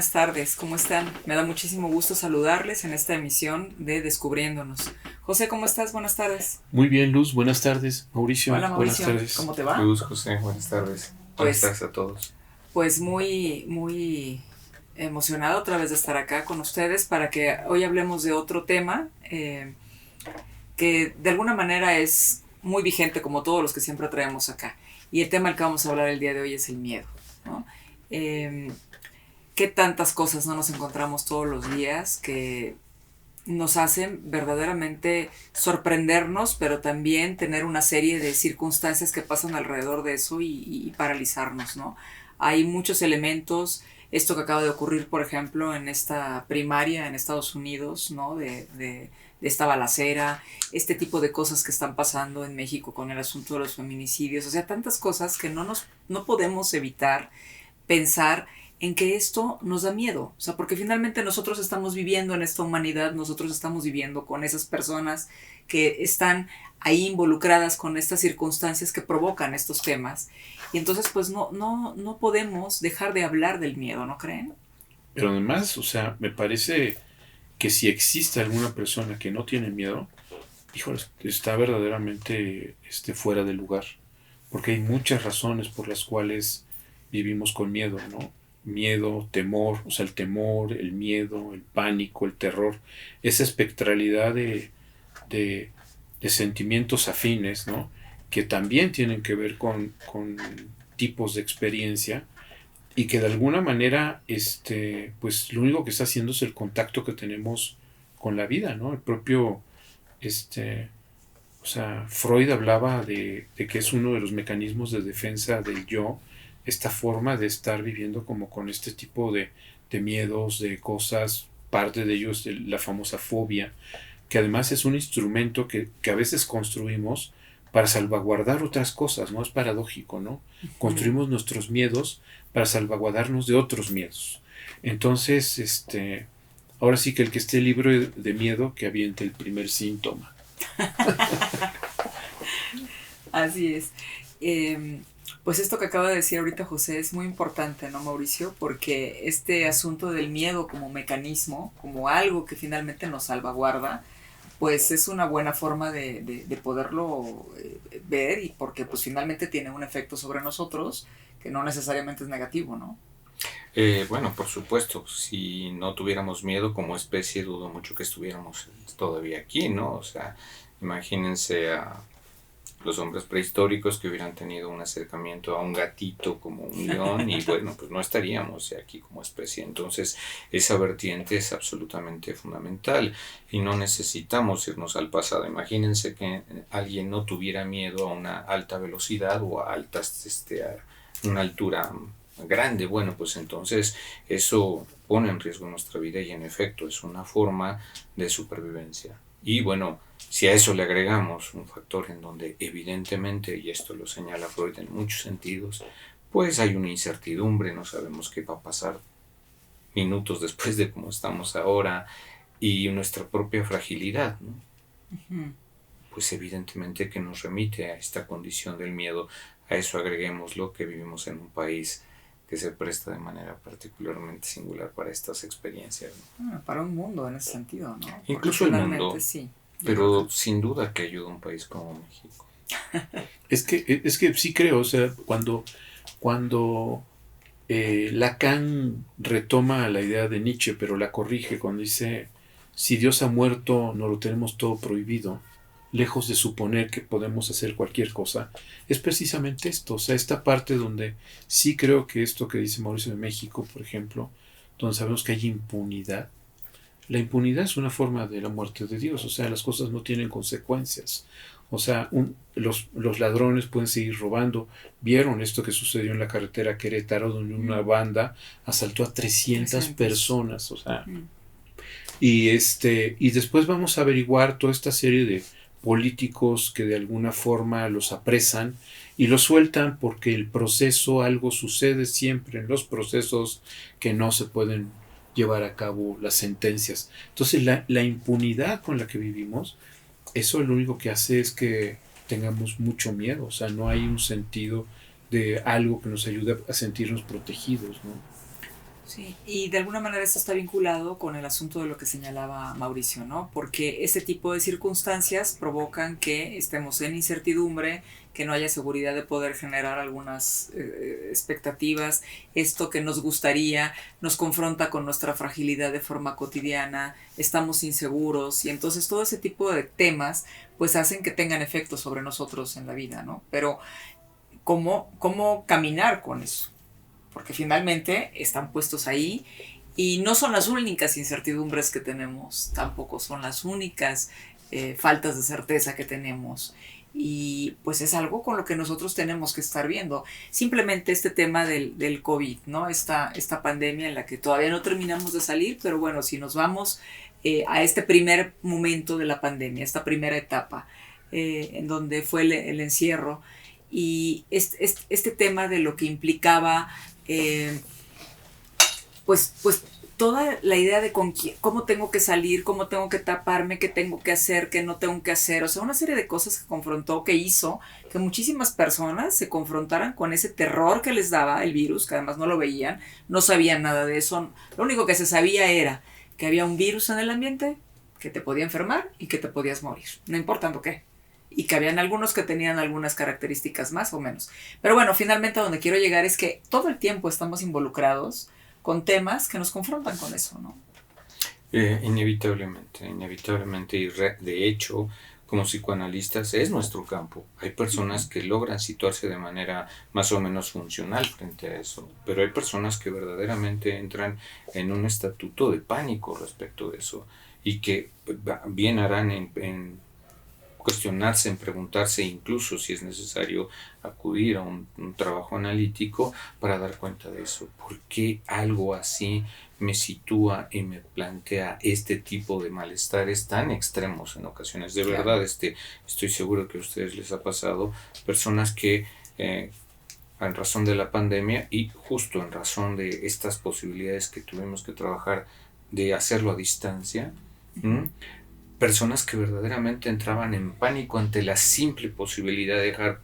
buenas tardes, ¿cómo están? Me da muchísimo gusto saludarles en esta emisión de Descubriéndonos. José, ¿cómo estás? Buenas tardes. Muy bien, Luz, buenas tardes. Mauricio, Hola buenas Mauricio, tardes. ¿cómo te va? Luz, José, buenas tardes. Buenas Pues, tardes a todos. pues muy emocionado otra vez de estar acá con ustedes para que hoy hablemos de otro tema que de alguna manera es muy vigente como todos los que siempre traemos acá. Y el tema del que vamos a hablar el día de hoy es el miedo, ¿no? ¿Qué tantas cosas no nos encontramos todos los días que nos hacen verdaderamente sorprendernos, pero también tener una serie de circunstancias que pasan alrededor de eso y paralizarnos, ¿no? Hay muchos elementos, esto que acaba de ocurrir, por ejemplo, en esta primaria en Estados Unidos, ¿no? De esta balacera, este tipo de cosas que están pasando en México con el asunto de los feminicidios, o sea, tantas cosas que no podemos evitar pensar en que esto nos da miedo, o sea, porque finalmente nosotros estamos viviendo en esta humanidad, nosotros estamos viviendo con esas personas que están ahí involucradas con estas circunstancias que provocan estos temas, y entonces pues no podemos dejar de hablar del miedo, ¿no creen? Pero además, o sea, me parece que si existe alguna persona que no tiene miedo, híjole, está verdaderamente fuera de lugar. Porque hay muchas razones por las cuales vivimos con miedo, ¿no? Miedo, temor, o sea, el temor, el miedo, el pánico, el terror, esa espectralidad de, de sentimientos afines, ¿no? Que también tienen que ver con tipos de experiencia y que de alguna manera, pues lo único que está haciendo es el contacto que tenemos con la vida, ¿no? El propio, este, o sea, Freud hablaba de que es uno de los mecanismos de defensa del yo, esta forma de estar viviendo como con este tipo de miedos, de cosas, parte de ellos la famosa fobia, que además es un instrumento que a veces construimos para salvaguardar otras cosas, ¿no? Es paradójico, ¿no? Construimos nuestros miedos para salvaguardarnos de otros miedos. Entonces, ahora sí que el que esté libre de miedo, que aviente el primer síntoma. Así es. Pues esto que acaba de decir ahorita José es muy importante, ¿no, Mauricio? Porque este asunto del miedo como mecanismo, como algo que finalmente nos salvaguarda, pues es una buena forma de poderlo ver, y porque pues finalmente tiene un efecto sobre nosotros que no necesariamente es negativo, ¿no? Bueno, por supuesto, si no tuviéramos miedo como especie, dudo mucho que estuviéramos todavía aquí, ¿no? O sea, imagínense a los hombres prehistóricos que hubieran tenido un acercamiento a un gatito como un león y bueno, pues no estaríamos aquí como especie. Entonces, esa vertiente es absolutamente fundamental y no necesitamos irnos al pasado. Imagínense que alguien no tuviera miedo a una alta velocidad o a a una altura grande. Bueno, pues entonces eso pone en riesgo nuestra vida y en efecto es una forma de supervivencia. Y bueno, si a eso le agregamos un factor en donde evidentemente, y esto lo señala Freud en muchos sentidos, pues hay una incertidumbre, no sabemos qué va a pasar minutos después de cómo estamos ahora y nuestra propia fragilidad, ¿no? Uh-huh. Pues evidentemente que nos remite a esta condición del miedo. A eso agreguémoslo que vivimos en un país que se presta de manera particularmente singular para estas experiencias, ¿no? Para un mundo en ese sentido, ¿no? Porque Incluso el mundo, sí. pero sin duda que ayuda a un país como México. Es que sí creo, o sea, cuando Lacan retoma la idea de Nietzsche, pero la corrige cuando dice, si Dios ha muerto, no lo tenemos todo prohibido, lejos de suponer que podemos hacer cualquier cosa, es precisamente esto, o sea, esta parte donde sí creo que esto que dice Mauricio de México, por ejemplo, donde sabemos que hay impunidad, la impunidad es una forma de la muerte de Dios, o sea, las cosas no tienen consecuencias. O sea, los ladrones pueden seguir robando. Vieron esto que sucedió en la carretera Querétaro, donde una banda asaltó a 300 personas, o sea. Y después vamos a averiguar toda esta serie de políticos que de alguna forma los apresan y los sueltan porque el proceso, algo sucede siempre en los procesos que no se pueden llevar a cabo las sentencias. Entonces la impunidad con la que vivimos, eso lo único que hace es que tengamos mucho miedo, o sea, no hay un sentido de algo que nos ayude a sentirnos protegidos, ¿no? Sí, y de alguna manera esto está vinculado con el asunto de lo que señalaba Mauricio, ¿no? Porque este tipo de circunstancias provocan que estemos en incertidumbre, que no haya seguridad de poder generar algunas expectativas, esto que nos gustaría nos confronta con nuestra fragilidad de forma cotidiana, estamos inseguros y entonces todo ese tipo de temas pues hacen que tengan efectos sobre nosotros en la vida, ¿no? Pero ¿cómo caminar con eso? Porque finalmente están puestos ahí y no son las únicas incertidumbres que tenemos, tampoco son las únicas faltas de certeza que tenemos. Y pues es algo con lo que nosotros tenemos que estar viendo. Simplemente este tema del COVID, ¿no? Esta pandemia en la que todavía no terminamos de salir, pero bueno, si nos vamos a este primer momento de la pandemia, esta primera etapa, en donde fue el encierro, y este tema de lo que implicaba eh, pues toda la idea de cómo tengo que salir, cómo tengo que taparme, qué tengo que hacer, qué no tengo que hacer, o sea, una serie de cosas que confrontó, que hizo que muchísimas personas se confrontaran con ese terror que les daba el virus, que además no lo veían, no sabían nada de eso, lo único que se sabía era que había un virus en el ambiente, que te podía enfermar y que te podías morir, no importando qué. Y que habían algunos que tenían algunas características más o menos. Pero bueno, finalmente a donde quiero llegar es que todo el tiempo estamos involucrados con temas que nos confrontan con eso, ¿no? Inevitablemente, y de hecho, como psicoanalistas es nuestro campo. Hay personas que logran situarse de manera más o menos funcional frente a eso, pero hay personas que verdaderamente entran en un estatuto de pánico respecto de eso y que bien harán en cuestionarse, en preguntarse, incluso si es necesario acudir a un trabajo analítico para dar cuenta de eso. ¿Por qué algo así me sitúa y me plantea este tipo de malestares tan extremos en ocasiones? De verdad, estoy seguro que a ustedes les ha pasado, personas que en razón de la pandemia y justo en razón de estas posibilidades que tuvimos que trabajar de hacerlo a distancia, personas que verdaderamente entraban en pánico ante la simple posibilidad de dejar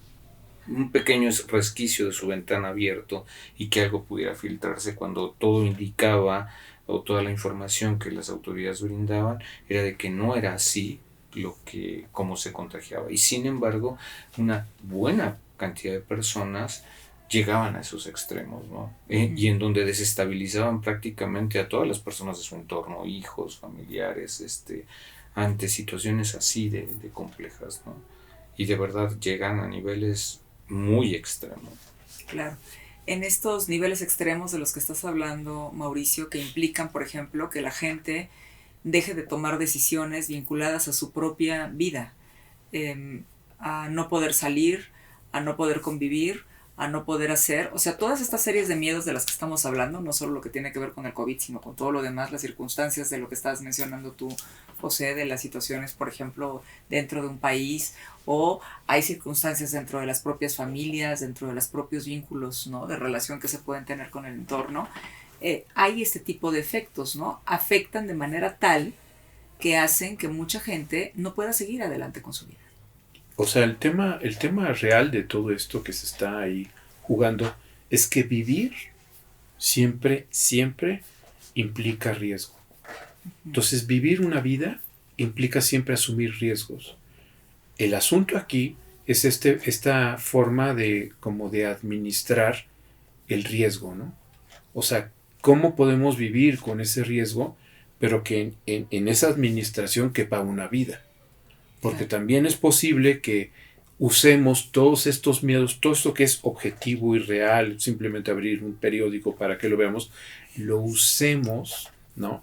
un pequeño resquicio de su ventana abierto y que algo pudiera filtrarse, cuando todo indicaba, o toda la información que las autoridades brindaban era de que no era así cómo se contagiaba. Y sin embargo, una buena cantidad de personas llegaban a esos extremos, ¿no? Y en donde desestabilizaban prácticamente a todas las personas de su entorno, hijos, familiares, ante situaciones así de complejas, ¿no? Y de verdad llegan a niveles muy extremos. Claro. En estos niveles extremos de los que estás hablando, Mauricio, que implican, por ejemplo, que la gente deje de tomar decisiones vinculadas a su propia vida, a no poder salir, a no poder convivir, a no poder hacer, o sea, todas estas series de miedos de las que estamos hablando, no solo lo que tiene que ver con el COVID, sino con todo lo demás, las circunstancias de lo que estabas mencionando tú, José, de las situaciones, por ejemplo, dentro de un país, o hay circunstancias dentro de las propias familias, dentro de los propios vínculos, ¿no?, de relación que se pueden tener con el entorno. Hay este tipo de efectos, ¿no? Afectan de manera tal que hacen que mucha gente no pueda seguir adelante con su vida. O sea, el tema real de todo esto que se está ahí jugando es que vivir siempre implica riesgo. Entonces, vivir una vida implica siempre asumir riesgos. El asunto aquí es esta forma de administrar el riesgo, ¿no? O sea, ¿cómo podemos vivir con ese riesgo, pero que en esa administración quepa una vida? Porque también es posible que usemos todos estos miedos, todo esto que es objetivo y real, simplemente abrir un periódico para que lo veamos, lo usemos, ¿no?,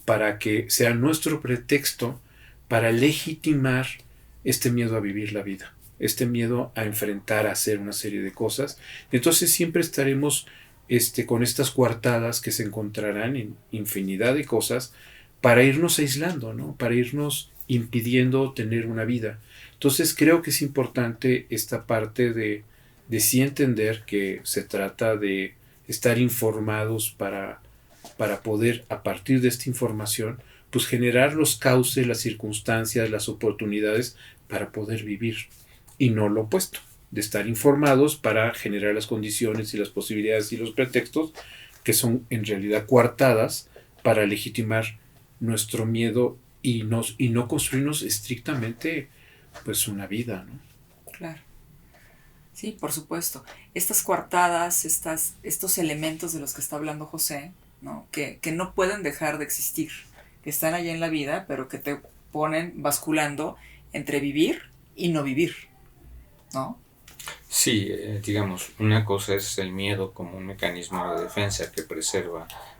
para que sea nuestro pretexto para legitimar este miedo a vivir la vida, este miedo a enfrentar, a hacer una serie de cosas. Entonces siempre estaremos con estas coartadas que se encontrarán en infinidad de cosas para irnos aislando, ¿no?, para irnos impidiendo tener una vida. Entonces creo que es importante esta parte de sí entender que se trata de estar informados para poder, a partir de esta información, pues generar los cauces, las circunstancias, las oportunidades para poder vivir, y no lo opuesto, de estar informados para generar las condiciones y las posibilidades y los pretextos que son en realidad coartadas para legitimar nuestro miedo y no construirnos estrictamente pues una vida, ¿no? Claro. Sí, por supuesto. Estas coartadas, estos elementos de los que está hablando José, ¿no? Que no pueden dejar de existir, que están allá en la vida, pero que te ponen basculando entre vivir y no vivir, ¿no? Sí, digamos, una cosa es el miedo como un mecanismo de defensa que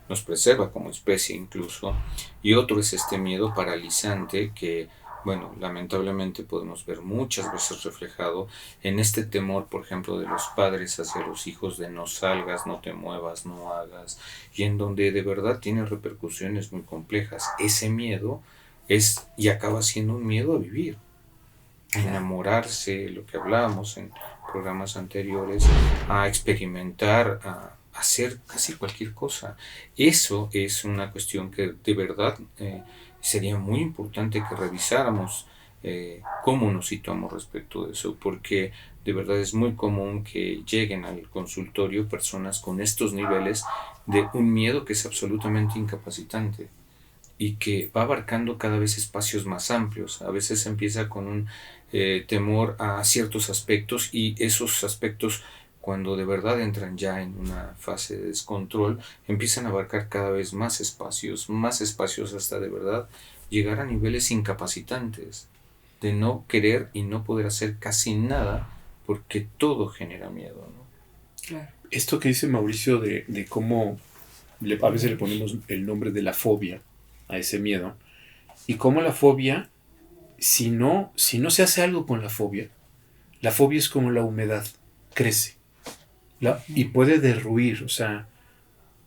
nos preserva como especie incluso, y otro es este miedo paralizante que, bueno, lamentablemente podemos ver muchas veces reflejado en este temor, por ejemplo, de los padres hacia los hijos de no salgas, no te muevas, no hagas, y en donde de verdad tiene repercusiones muy complejas. Ese miedo es y acaba siendo un miedo a vivir, a enamorarse, lo que hablábamos en programas anteriores, a experimentar, a hacer casi cualquier cosa. Eso es una cuestión que de verdad sería muy importante que revisáramos cómo nos situamos respecto de eso, porque de verdad es muy común que lleguen al consultorio personas con estos niveles de un miedo que es absolutamente incapacitante y que va abarcando cada vez espacios más amplios. A veces empieza con un temor a ciertos aspectos, y esos aspectos, cuando de verdad entran ya en una fase de descontrol, empiezan a abarcar cada vez más espacios hasta de verdad llegar a niveles incapacitantes de no querer y no poder hacer casi nada porque todo genera miedo, ¿no? Claro. Esto que dice Mauricio de cómo a veces le ponemos el nombre de la fobia a ese miedo, y cómo la fobia, si no se hace algo con la fobia es como la humedad, crece y puede derruir, o sea,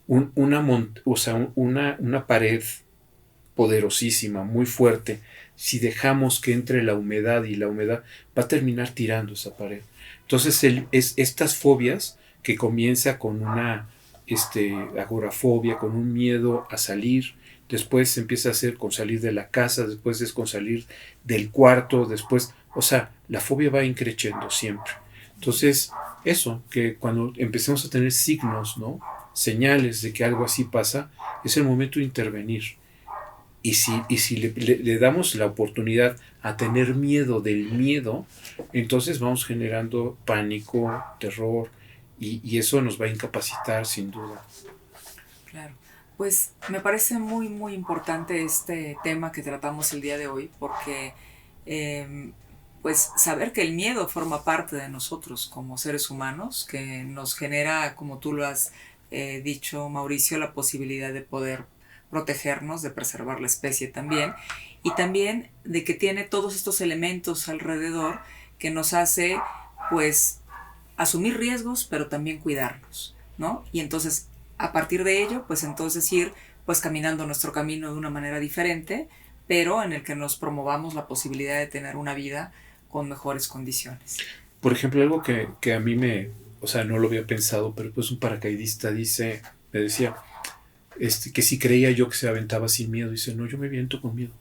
una pared poderosísima, muy fuerte. Si dejamos que entre la humedad, y la humedad va a terminar tirando esa pared. Entonces estas fobias, que comienza con una agorafobia, con un miedo a salir, después empieza a ser con salir de la casa, después es con salir del cuarto, después, o sea, la fobia va increciendo siempre. Entonces, eso, que cuando empecemos a tener signos, ¿no?, señales de que algo así pasa, es el momento de intervenir. Y si le damos la oportunidad a tener miedo del miedo, entonces vamos generando pánico, terror, y eso nos va a incapacitar sin duda. Claro. Pues me parece muy, muy importante este tema que tratamos el día de hoy, porque pues saber que el miedo forma parte de nosotros como seres humanos, que nos genera, como tú lo has dicho, Mauricio, la posibilidad de poder protegernos, de preservar la especie también, y también de que tiene todos estos elementos alrededor que nos hace pues asumir riesgos, pero también cuidarnos, ¿no? Y entonces, a partir de ello, pues entonces ir pues caminando nuestro camino de una manera diferente, pero en el que nos promovamos la posibilidad de tener una vida con mejores condiciones. Por ejemplo, algo que a mí o sea, no lo había pensado, pero pues un paracaidista me decía, que si creía yo que se aventaba sin miedo, dice, no, yo me aviento con miedo.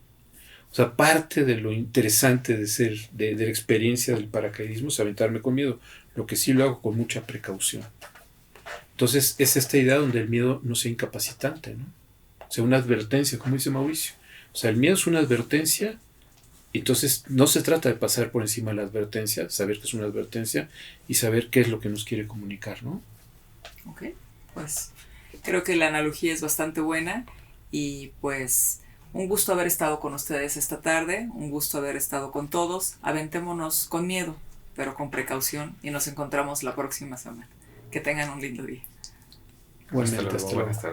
O sea, parte de lo interesante de la experiencia del paracaidismo es aventarme con miedo. Lo que sí lo hago con mucha precaución. Entonces, es esta idea donde el miedo no sea incapacitante, ¿no? O sea, una advertencia, como dice Mauricio. O sea, el miedo es una advertencia, y entonces no se trata de pasar por encima de la advertencia, saber que es una advertencia y saber qué es lo que nos quiere comunicar, ¿no? Ok, pues creo que la analogía es bastante buena, y pues un gusto haber estado con ustedes esta tarde, un gusto haber estado con todos. Aventémonos con miedo, pero con precaución, y nos encontramos la próxima semana. Que tengan un lindo día. Hasta luego. Buenas tardes.